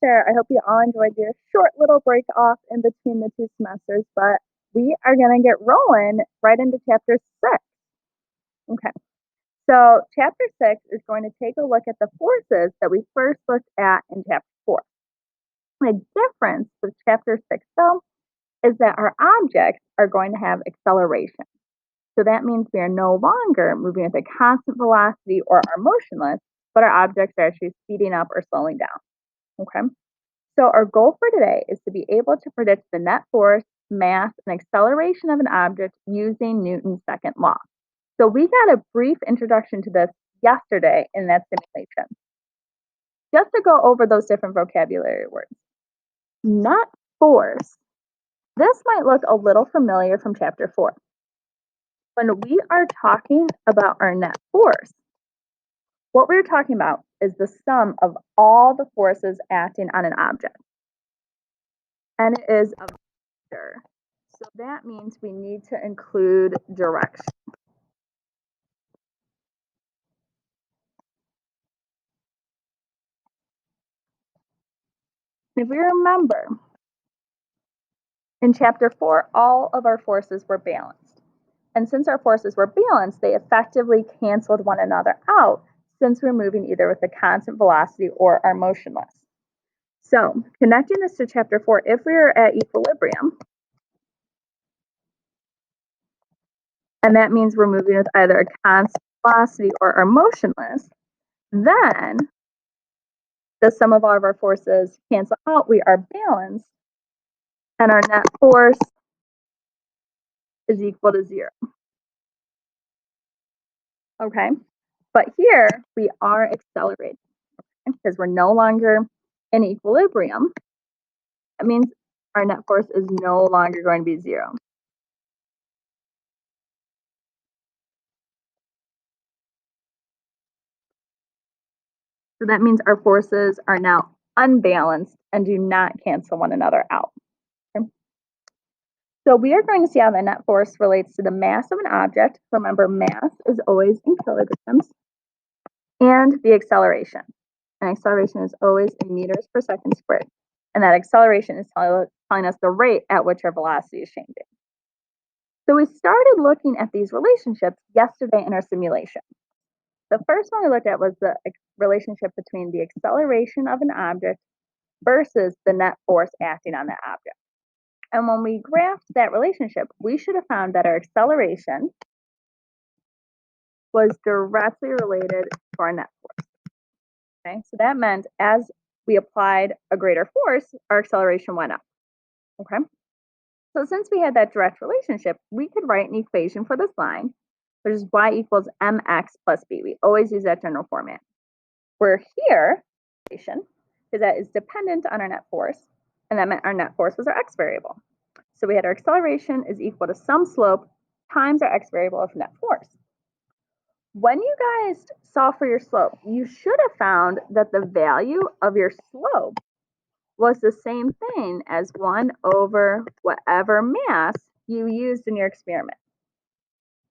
there. I hope you all enjoyed your short little break off in between the two semesters, but we are going to get rolling right into chapter 6. Okay. So, chapter 6 is going to take a look at the forces that we first looked at in chapter 4. The difference with chapter 6, though, is that our objects are going to have acceleration. So, that means we are no longer moving with a constant velocity or are motionless, but our objects are actually speeding up or slowing down. Okay. So our goal for today is to be able to predict the net force, mass, and acceleration of an object using Newton's second law. So we got a brief introduction to this yesterday in that simulation. Just to go over those different vocabulary words. Net force. This might look a little familiar from chapter 4. When we are talking about our net force, what we're talking about is the sum of all the forces acting on an object. And it is a vector. So that means we need to include direction. If we remember, in chapter 4, all of our forces were balanced. And since our forces were balanced, they effectively canceled one another out since we're moving either with a constant velocity or are motionless. So connecting this to chapter 4, if we are at equilibrium, and that means we're moving with either a constant velocity or are motionless, then the sum of all of our forces cancel out, we are balanced, and our net force is equal to 0. Okay, but here we are accelerating because we're no longer in equilibrium. That means our net force is no longer going to be 0. So that means our forces are now unbalanced and do not cancel one another out. Okay? So we are going to see how the net force relates to the mass of an object. Remember, mass is always in kilograms. And the acceleration. And acceleration is always in meters per second squared. And that acceleration is telling us the rate at which our velocity is changing. So we started looking at these relationships yesterday in our simulation. The first one we looked at was the relationship between the acceleration of an object versus the net force acting on that object. And when we graphed that relationship, we should have found that our acceleration was directly related to our net force. Okay, so that meant as we applied a greater force, our acceleration went up. Okay, so since we had that direct relationship, we could write an equation for this line, which is y equals mx plus b. We always use that general format. Where here, because that is dependent on our net force, and that meant our net force was our x variable. So we had our acceleration is equal to some slope times our x variable of net force. When you guys solve for your slope, you should have found that the value of your slope was the same thing as 1 over whatever mass you used in your experiment.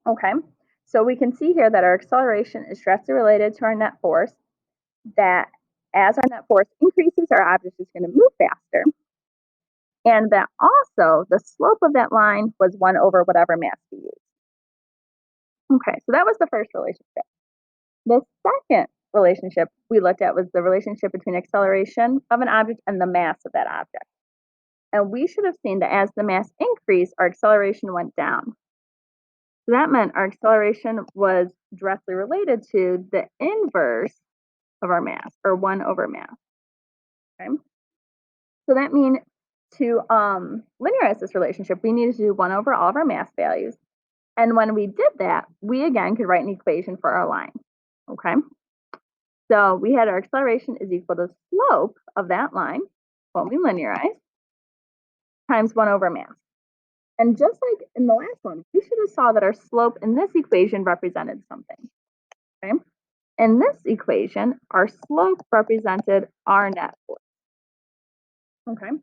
Okay, so we can see here that our acceleration is directly related to our net force, that as our net force increases, our object is going to move faster, and that also the slope of that line was 1 over whatever mass we used. Okay, so that was the first relationship. The second relationship we looked at was the relationship between acceleration of an object and the mass of that object. And we should have seen that as the mass increased, our acceleration went down. So that meant our acceleration was directly related to the inverse of our mass, or 1 over mass. Okay? So that means to linearize this relationship, we needed to do 1 over all of our mass values. And when we did that, we again could write an equation for our line. Okay? So we had our acceleration is equal to the slope of that line, when we linearize, times 1 over mass. And just like in the last one, we should have saw that our slope in this equation represented something. Okay? In this equation, our slope represented our net force. Okay?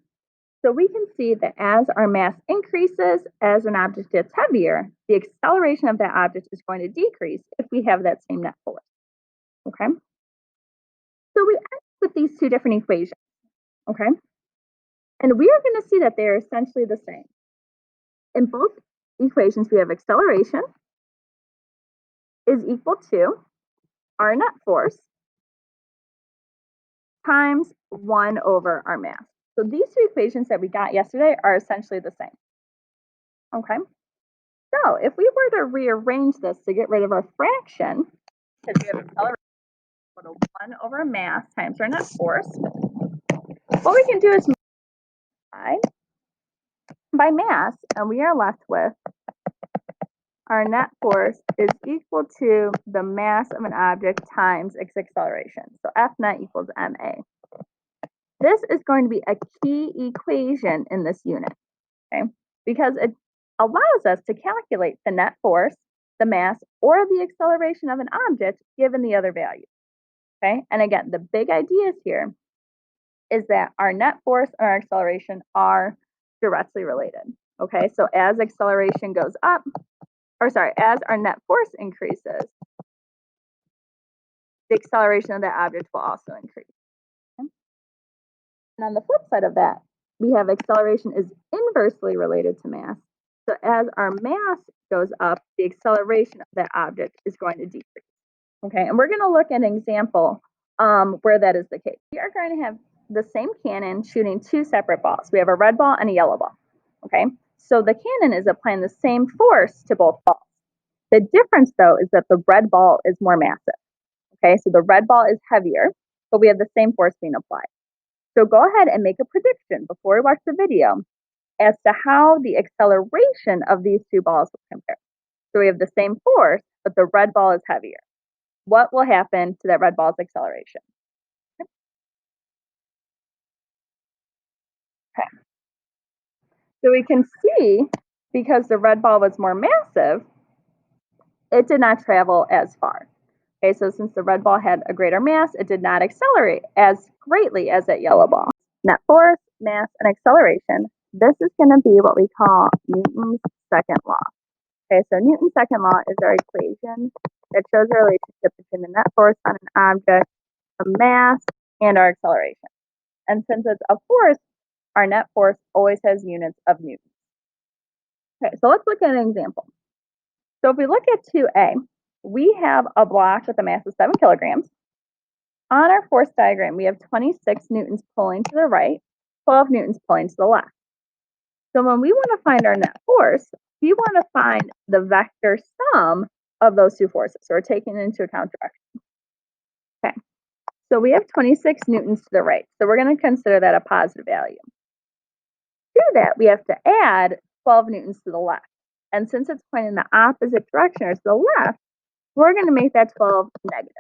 So we can see that as our mass increases, as an object gets heavier, the acceleration of that object is going to decrease if we have that same net force. Okay? So we end up with these two different equations. Okay? And we are going to see that they are essentially the same. In both equations, we have acceleration is equal to our net force times 1 over our mass. So these two equations that we got yesterday are essentially the same. Okay? So if we were to rearrange this to get rid of our fraction, because we have acceleration equal to 1 over mass times our net force, what we can do is multiply by mass, and we are left with our net force is equal to the mass of an object times its acceleration. So F net equals ma. This is going to be a key equation in this unit, okay? Because it allows us to calculate the net force, the mass, or the acceleration of an object given the other value, okay? And again, the big ideas here is that our net force and our acceleration are directly related, okay? So as acceleration goes up, as our net force increases, the acceleration of that object will also increase. Okay? And on the flip side of that, we have acceleration is inversely related to mass. So as our mass goes up, the acceleration of that object is going to decrease. Okay, and we're going to look at an example where that is the case. We are going to have the same cannon shooting two separate balls. We have a red ball and a yellow ball. Okay, so the cannon is applying the same force to both balls. The difference, though, is that the red ball is more massive. Okay, so the red ball is heavier, but we have the same force being applied. So go ahead and make a prediction before we watch the video as to how the acceleration of these two balls will compare. So we have the same force, but the red ball is heavier. What will happen to that red ball's acceleration? Okay. So we can see because the red ball was more massive, it did not travel as far. Okay, so since the red ball had a greater mass, it did not accelerate as greatly as that yellow ball. Net force, mass, and acceleration. This is going to be what we call Newton's second law. Okay, so Newton's second law is our equation that shows the relationship between the net force on an object, the mass, and our acceleration. And since it's a force, our net force always has units of newtons. Okay, so let's look at an example. So if we look at 2a, we have a block with a mass of 7 kilograms. On our force diagram, we have 26 newtons pulling to the right, 12 newtons pulling to the left. So when we want to find our net force, we want to find the vector sum of those two forces. So we're taking into account direction. Okay, so we have 26 newtons to the right. So we're going to consider that a positive value. To do that, we have to add 12 newtons to the left. And since it's pointing in the opposite direction or to the left, we're going to make that 12 negative.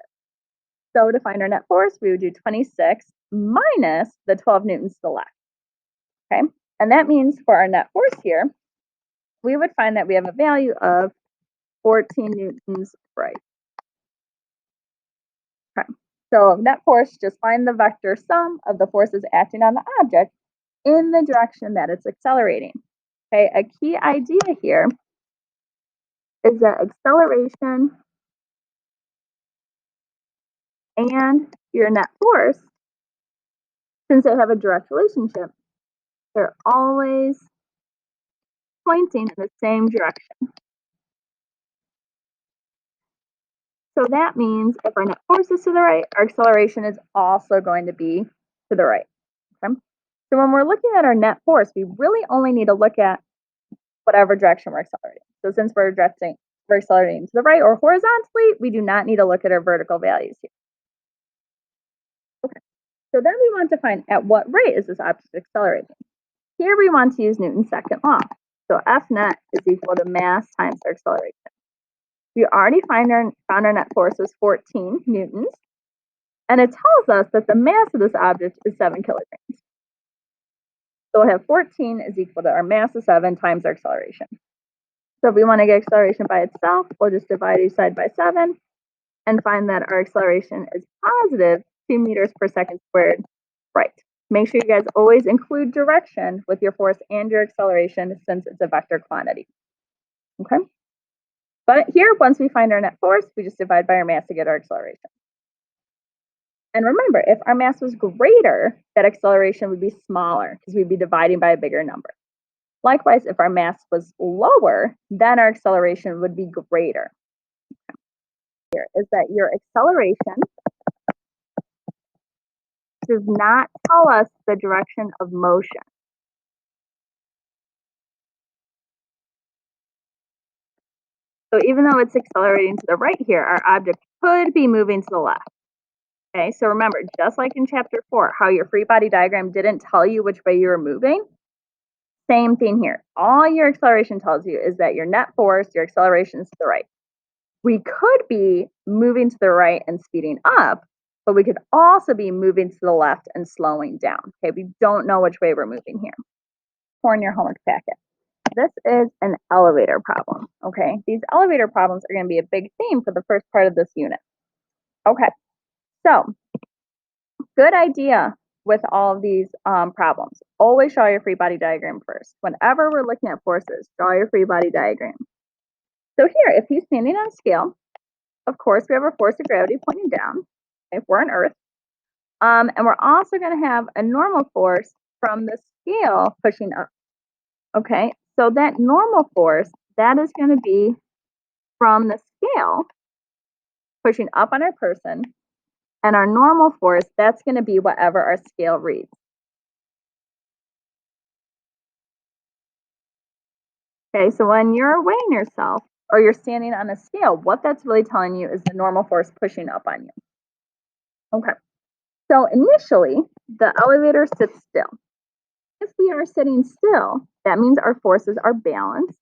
So to find our net force, we would do 26 minus the 12 newtons to the left. Okay, and that means for our net force here, we would find that we have a value of 14 newtons right. Okay, so net force, just find the vector sum of the forces acting on the object in the direction that it's accelerating. Okay, a key idea here is that acceleration and your net force, since they have a direct relationship, they're always pointing in the same direction. So that means if our net force is to the right, our acceleration is also going to be to the right. Okay? So when we're looking at our net force, we really only need to look at whatever direction we're accelerating. So since we're accelerating to the right or horizontally, we do not need to look at our vertical values here. Okay. So then we want to find at what rate is this object accelerating. Here we want to use Newton's second law. So F net is equal to mass times our acceleration. We already found our net force was 14 newtons, and it tells us that the mass of this object is 7 kilograms. So we'll have 14 is equal to our mass of 7 times our acceleration. So if we want to get acceleration by itself, we'll just divide each side by 7 and find that our acceleration is positive 2 meters per second squared right. Make sure you guys always include direction with your force and your acceleration since it's a vector quantity. Okay? But here, once we find our net force, we just divide by our mass to get our acceleration. And remember, if our mass was greater, that acceleration would be smaller because we'd be dividing by a bigger number. Likewise, if our mass was lower, then our acceleration would be greater. Here is that your acceleration does not tell us the direction of motion. So even though it's accelerating to the right here, our object could be moving to the left. Okay, so remember, just like in chapter 4, how your free body diagram didn't tell you which way you were moving, same thing here. All your acceleration tells you is that your net force, your acceleration is to the right. We could be moving to the right and speeding up, but we could also be moving to the left and slowing down. Okay, we don't know which way we're moving here. For in your homework packet. This is an elevator problem, okay? These elevator problems are going to be a big theme for the first part of this unit. Okay, so good idea with all of these problems. Always draw your free body diagram first. Whenever we're looking at forces, draw your free body diagram. So here, if he's standing on a scale, of course, we have a force of gravity pointing down, if we're on Earth. And we're also going to have a normal force from the scale pushing up. Okay, so that normal force, that is going to be from the scale pushing up on our person, and our normal force, that's going to be whatever our scale reads. Okay, so when you're weighing yourself or you're standing on a scale, what that's really telling you is the normal force pushing up on you. Okay, so initially, the elevator sits still. If we are sitting still, that means our forces are balanced,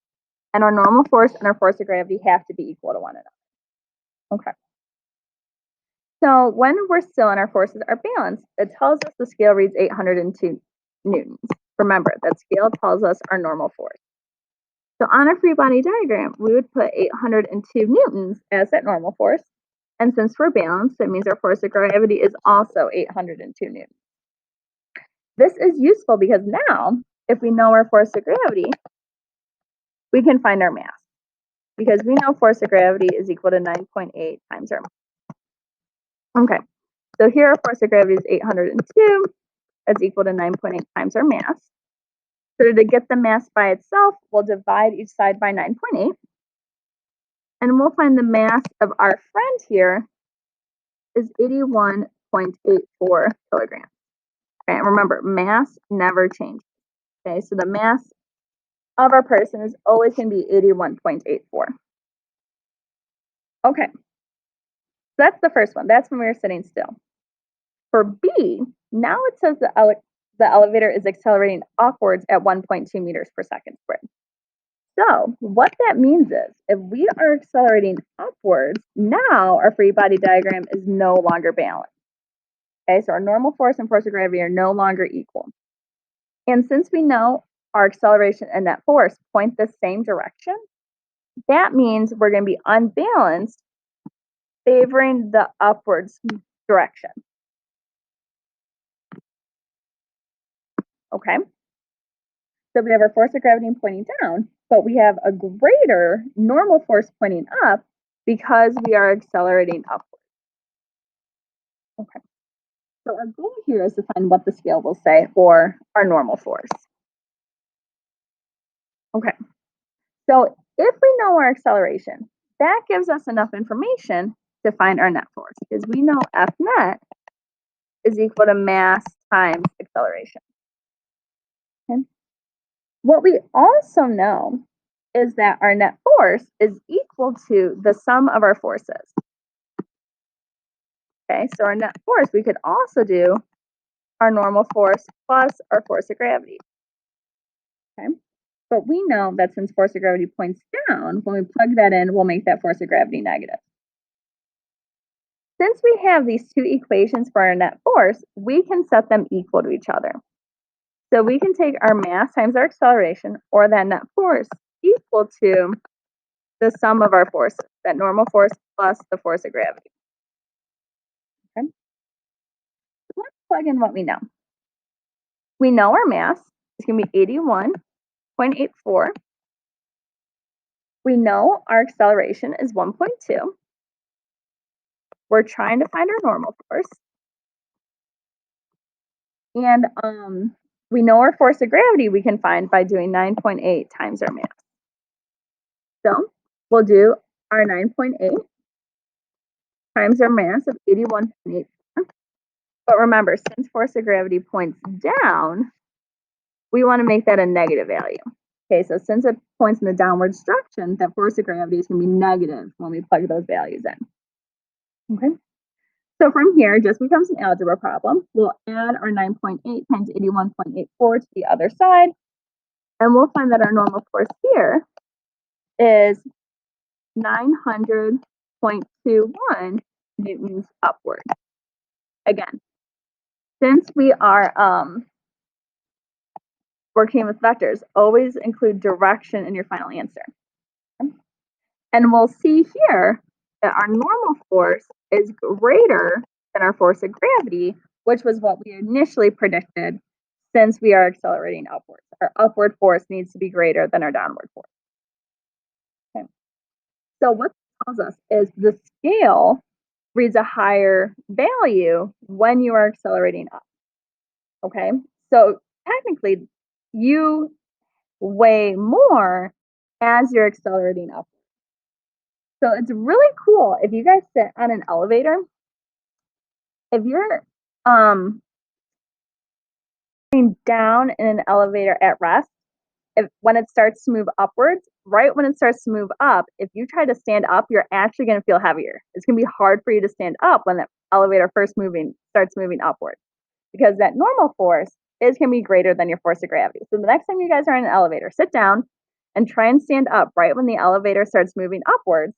and our normal force and our force of gravity have to be equal to one another. Okay. So when we're still and our forces are balanced, it tells us the scale reads 802 newtons. Remember, that scale tells us our normal force. So on our free body diagram, we would put 802 newtons as that normal force. And since we're balanced, that means our force of gravity is also 802 newtons. This is useful because now, if we know our force of gravity, we can find our mass. Because we know force of gravity is equal to 9.8 times our mass. Okay, so here our force of gravity is 802. That's equal to 9.8 times our mass. So to get the mass by itself, we'll divide each side by 9.8. And we'll find the mass of our friend here is 81.84 kilograms. Okay, and remember, mass never changes. Okay, so the mass of our person is always going to be 81.84. Okay, so that's the first one. That's when we were sitting still. For B, now it says the elevator is accelerating upwards at 1.2 meters per second squared. So what that means is if we are accelerating upwards, now our free body diagram is no longer balanced. Okay, so our normal force and force of gravity are no longer equal. And since we know our acceleration and net force point the same direction, that means we're going to be unbalanced, favoring the upwards direction. Okay, so we have our force of gravity pointing down, but we have a greater normal force pointing up because we are accelerating upwards. Okay, so our goal here is to find what the scale will say for our normal force. Okay, so if we know our acceleration, that gives us enough information to find our net force because we know F net is equal to mass times acceleration. Okay. What we also know is that our net force is equal to the sum of our forces. Okay, so our net force, we could also do our normal force plus our force of gravity. Okay, but we know that since force of gravity points down, when we plug that in, we'll make that force of gravity negative. Since we have these two equations for our net force, we can set them equal to each other. So we can take our mass times our acceleration, or that net force, equal to the sum of our forces, that normal force plus the force of gravity. Okay. So let's plug in what we know. We know our mass is going to be 81.84. We know our acceleration is 1.2. We're trying to find our normal force. And we know our force of gravity we can find by doing 9.8 times our mass. So we'll do our 9.8 times our mass of 81.8. But remember, since force of gravity points down, we want to make that a negative value. Okay, so since it points in the downwards direction, that force of gravity is going to be negative when we plug those values in. Okay, so from here, it just becomes an algebra problem. We'll add our 9.8 times 81.84 to the other side, and we'll find that our normal force here is 900.21 newtons upward. Again, since we are working with vectors, always include direction in your final answer. And we'll see here that our normal force is greater than our force of gravity, which was what we initially predicted since we are accelerating upwards. Our upward force needs to be greater than our downward force. Okay. So what this tells us is the scale reads a higher value when you are accelerating up. Okay, so technically you weigh more as you're accelerating up. So it's really cool if you guys sit on an elevator. If you're sitting down in an elevator at rest, when it starts to move upwards, right when it starts to move up, if you try to stand up, you're actually going to feel heavier. It's going to be hard for you to stand up when that elevator starts moving upward, because that normal force is going to be greater than your force of gravity. So the next time you guys are in an elevator, sit down and try and stand up right when the elevator starts moving upwards,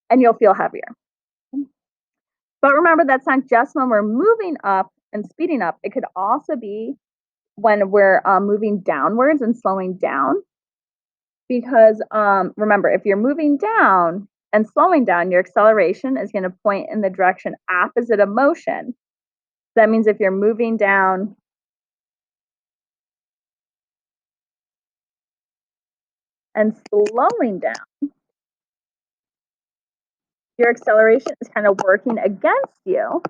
and you'll feel heavier. But remember, that's not just when we're moving up and speeding up. It could also be when we're moving downwards and slowing down. Because remember, if you're moving down and slowing down, your acceleration is going to point in the direction opposite of motion. That means if you're moving down and slowing down, your acceleration is kind of working against you.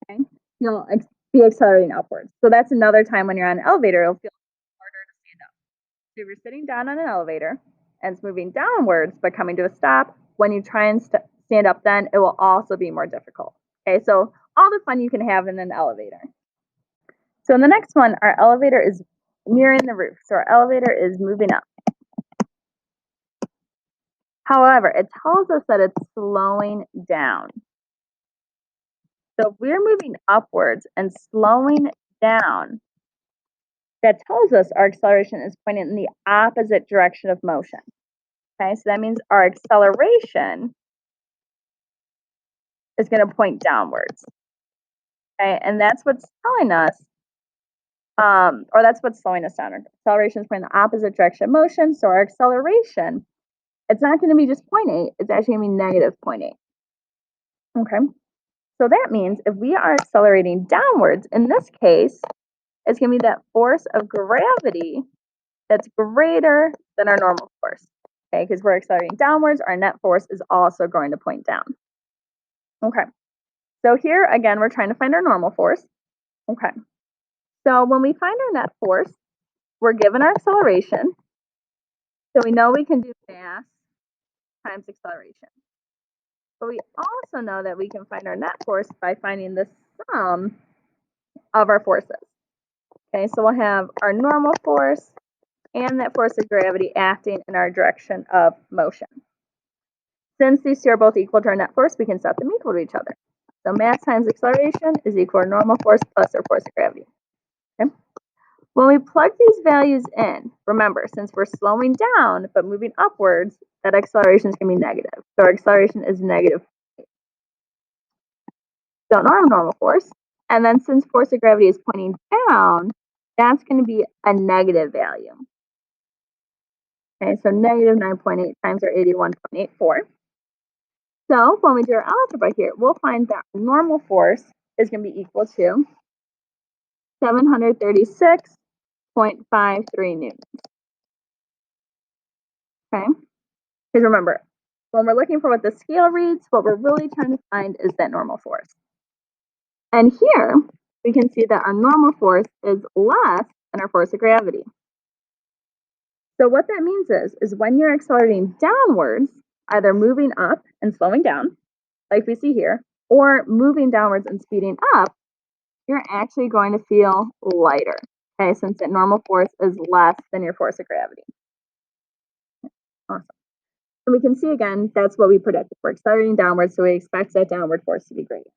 Okay? You'll be accelerating upwards. So that's another time when you're on an elevator, it'll feel harder to stand up. So if you're sitting down on an elevator and it's moving downwards but coming to a stop, when you try and stand up, then it will also be more difficult. Okay, so all the fun you can have in an elevator. So in the next one, our elevator is nearing the roof. So our elevator is moving up. However, it tells us that it's slowing down. So if we're moving upwards and slowing down, that tells us our acceleration is pointing in the opposite direction of motion. Okay, so that means our acceleration is going to point downwards. Okay, and that's what's telling us, or that's what's slowing us down. Our acceleration is pointing in the opposite direction of motion. So our acceleration, it's not going to be just 0.8, it's actually going to be negative 0.8. Okay, so that means if we are accelerating downwards, in this case, it's going to be that force of gravity that's greater than our normal force. Okay, because we're accelerating downwards, our net force is also going to point down. Okay, so here again, we're trying to find our normal force. Okay, so when we find our net force, we're given our acceleration. So we know we can do mass times acceleration. But we also know that we can find our net force by finding the sum of our forces. Okay, so we'll have our normal force and that force of gravity acting in our direction of motion. Since these two are both equal to our net force, we can set them equal to each other. So mass times acceleration is equal to normal force plus our force of gravity. Okay? When we plug these values in, remember, since we're slowing down but moving upwards, that acceleration is going to be negative. So our acceleration is negative. Don't know our normal force. And then since force of gravity is pointing down, that's going to be a negative value. Okay, so negative 9.8 times our 81.84. So when we do our algebra here, we'll find that normal force is going to be equal to 736.53 newtons. Okay, because remember, when we're looking for what the scale reads, what we're really trying to find is that normal force. And here we can see that our normal force is less than our force of gravity. So what that means is when you're accelerating downwards, either moving up and slowing down, like we see here, or moving downwards and speeding up, you're actually going to feel lighter, okay, since that normal force is less than your force of gravity. Awesome. And we can see again, that's what we predicted. We're accelerating downwards, so we expect that downward force to be greater.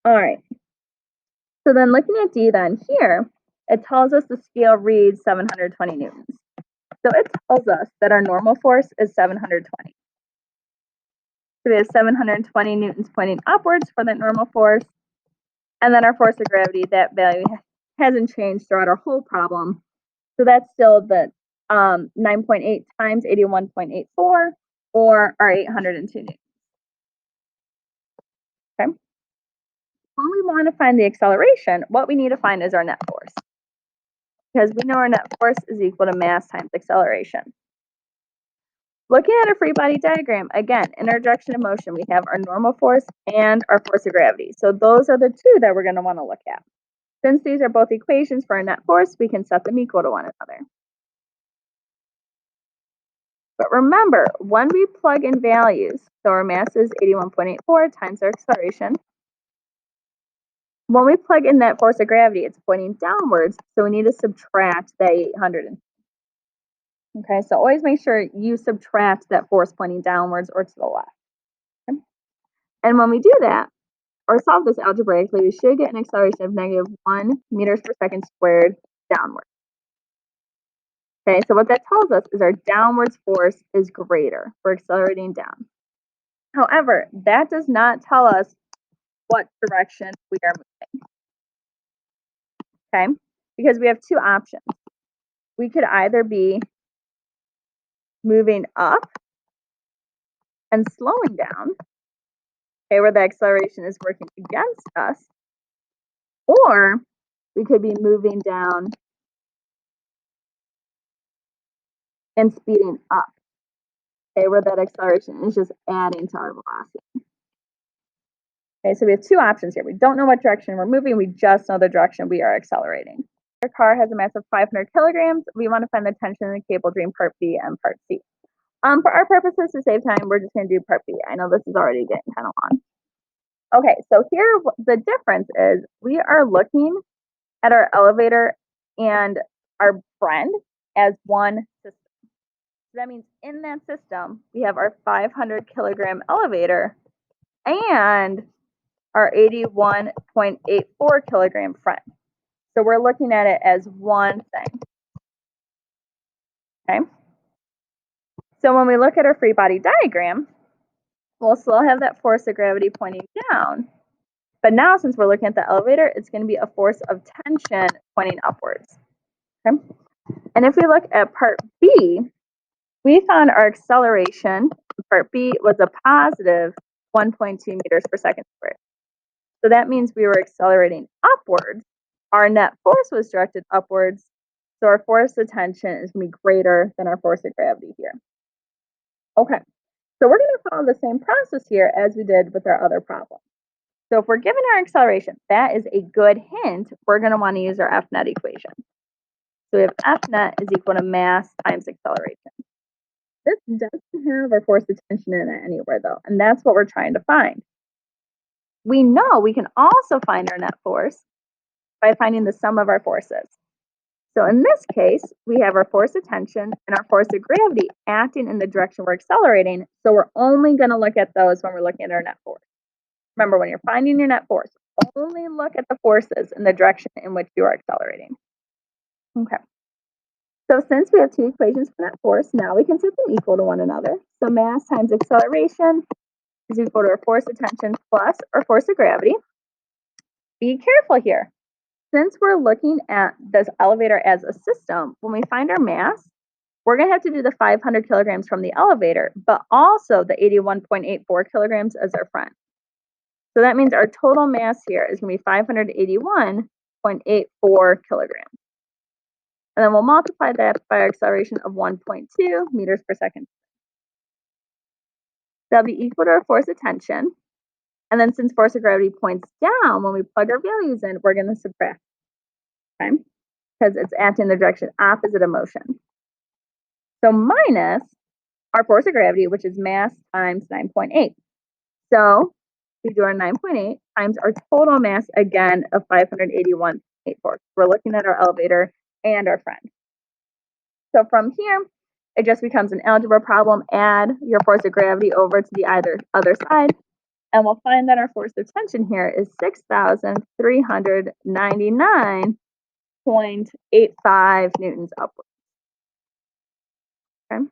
All right. So then looking at D then here, it tells us the scale reads 720 newtons. So it tells us that our normal force is 720. So we have 720 newtons pointing upwards for that normal force. And then our force of gravity, that value hasn't changed throughout our whole problem. So that's still the 9.8 times 81.84, or our 802 newtons. Okay. When we want to find the acceleration, what we need to find is our net force. Because we know our net force is equal to mass times acceleration. Looking at a free body diagram, again, in our direction of motion, we have our normal force and our force of gravity. So those are the two that we're going to want to look at. Since these are both equations for our net force, we can set them equal to one another. But remember, when we plug in values, so our mass is 81.84 times our acceleration. When we plug in that force of gravity, it's pointing downwards, so we need to subtract that 800. Okay, so always make sure you subtract that force pointing downwards or to the left. Okay? And when we do that, or solve this algebraically, we should get an acceleration of -1 meters per second squared downward. Okay, so what that tells us is our downwards force is greater. We're accelerating down. However, that does not tell us what direction we are moving. Okay, because we have two options. We could either be moving up and slowing down, okay, where the acceleration is working against us, or we could be moving down and speeding up, okay, where that acceleration is just adding to our velocity. Okay, so we have two options here. We don't know what direction we're moving, we just know the direction we are accelerating. Our car has a mass of 500 kilograms. We want to find the tension in the cable during part B and part C. For our purposes, to save time, we're just going to do part B. I know this is already getting kind of long. Okay, so here the difference is we are looking at our elevator and our friend as one system. So that means in that system, we have our 500 kilogram elevator and our 81.84 kilogram friend. So we're looking at it as one thing. Okay. So when we look at our free body diagram, we'll still have that force of gravity pointing down. But now, since we're looking at the elevator, it's going to be a force of tension pointing upwards. Okay. And if we look at part B, we found our acceleration in part B was a positive 1.2 meters per second squared. So that means we were accelerating upwards. Our net force was directed upwards. So our force of tension is going to be greater than our force of gravity here. Okay, so we're going to follow the same process here as we did with our other problem. So if we're given our acceleration, that is a good hint. We're going to want to use our F net equation. So we have F net is equal to mass times acceleration. This doesn't have our force of tension in it anywhere though, and that's what we're trying to find. We know we can also find our net force by finding the sum of our forces. So in this case, we have our force of tension and our force of gravity acting in the direction we're accelerating. So we're only going to look at those when we're looking at our net force. Remember, when you're finding your net force, only look at the forces in the direction in which you are accelerating. Okay. So since we have two equations for net force, now we can set them equal to one another. So mass times acceleration is equal to our force of tension plus our force of gravity. Be careful here. Since we're looking at this elevator as a system, when we find our mass, we're going to have to do the 500 kilograms from the elevator, but also the 81.84 kilograms as our friend. So that means our total mass here is going to be 581.84 kilograms. And then we'll multiply that by our acceleration of 1.2 meters per second. they'll be equal to our force of tension. And then since force of gravity points down, when we plug our values in, we're going to subtract, okay? Because it's acting in the direction opposite of motion. So minus our force of gravity, which is mass times 9.8. So we do our 9.8 times our total mass, again, of 581.84. We're looking at our elevator and our friend. So from here, it just becomes an algebra problem. Add your force of gravity over to the other side, and we'll find that our force of tension here is 6,399.85 newtons upward. Okay.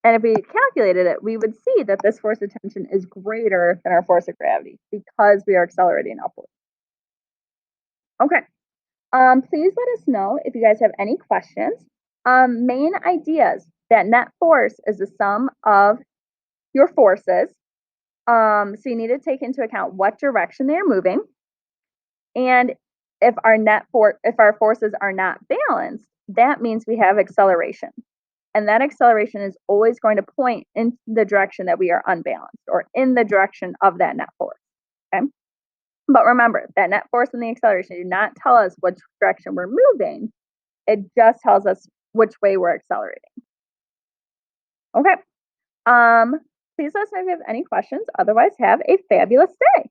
And if we calculated it, we would see that this force of tension is greater than our force of gravity because we are accelerating upward. Okay. Please let us know if you guys have any questions. Main ideas that net force is the sum of your forces. So you need to take into account what direction they're moving. And if our forces are not balanced, that means we have acceleration. And that acceleration is always going to point in the direction that we are unbalanced or in the direction of that net force. Okay. But remember, that net force and the acceleration do not tell us which direction we're moving. It just tells us which way we're accelerating. Okay. Please let us know if you have any questions. Otherwise, have a fabulous day.